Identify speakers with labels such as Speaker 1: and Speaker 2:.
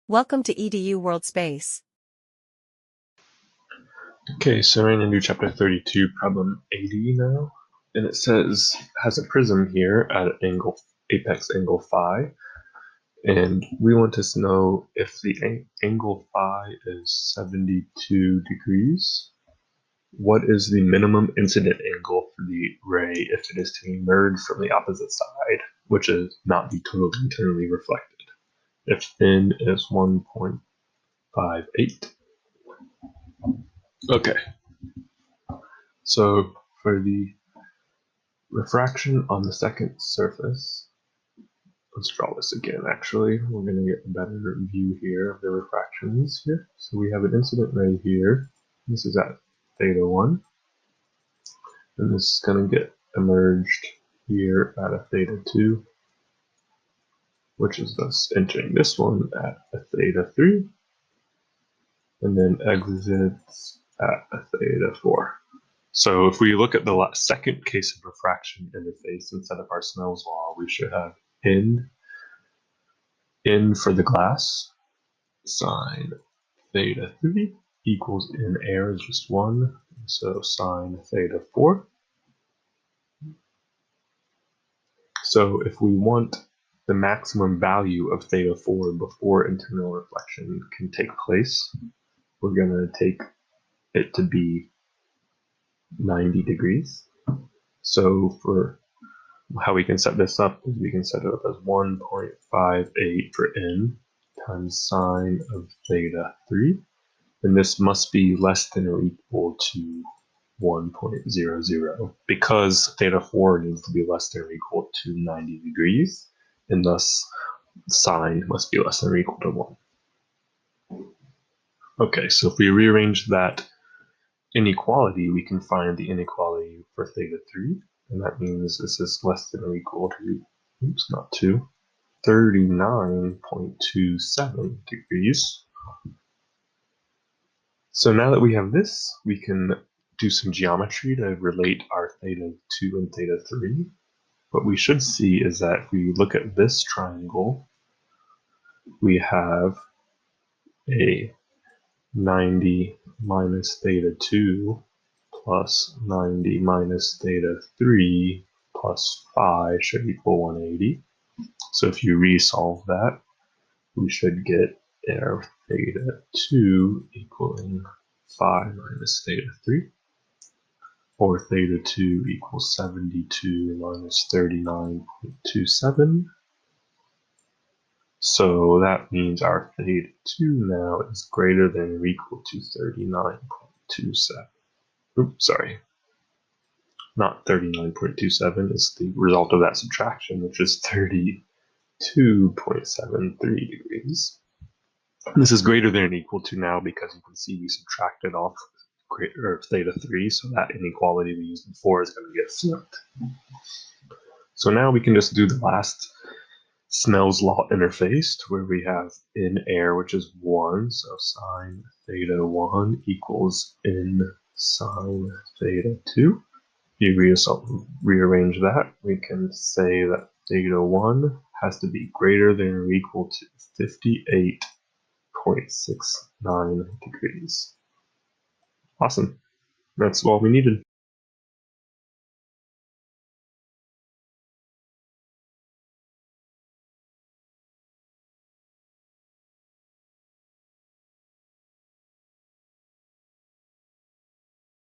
Speaker 1: Welcome to EDU World Space.
Speaker 2: Okay, so we're going to do chapter 32, problem 80 now. And it says, has a prism here at an angle, apex angle phi. And we want to know if the angle phi is 72 degrees. What is the minimum incident angle for the ray if it is to emerge from the opposite side, which is not be totally internally reflected? If n is 1.58. Okay, so for the refraction on the second surface, let's draw this again actually. We're going to get a better view here of the refractions here. So we have an incident ray here. This is at theta 1. And this is going to get emerged here at a theta 2, which is thus entering this one at a theta 3, and then exits at a theta 4. So if we look at the second case of refraction interface instead of our Snell's law, we should have n for the glass sine theta 3 equals in air is just 1, so sine theta 4. So if we want the maximum value of theta 4 before internal reflection can take place, we're going to take it to be 90 degrees. So for how we can set this up is we can set it up as 1.58 for n times sine of theta 3. And this must be less than or equal to 1.00 because theta 4 needs to be less than or equal to 90 degrees, and thus sine must be less than or equal to 1. Okay, so if we rearrange that inequality, we can find the inequality for theta 3, and that means this is less than or equal to, 39.27 degrees. So now that we have this, we can do some geometry to relate our theta 2 and theta 3. What we should see is that if we look at this triangle, we have a 90 minus theta 2 plus 90 minus theta 3 plus phi should equal 180. So if you resolve that, we should get our theta 2 equaling phi minus theta 3, or theta 2 equals 72 minus 39.27. So that means our theta 2 now is greater than or equal to 39.27. Oops, sorry. Not 39.27, it's the result of that subtraction, which is 32.73 degrees. This is greater than or equal to now because you can see we subtracted off theta 3, so that inequality we used before is going to get flipped. So now we can just do the last Snell's law interface to where we have in air, which is 1, so sine theta 1 equals in sine theta 2. If you rearrange that, we can say that theta 1 has to be greater than or equal to 58.69 degrees. Awesome. That's all we needed.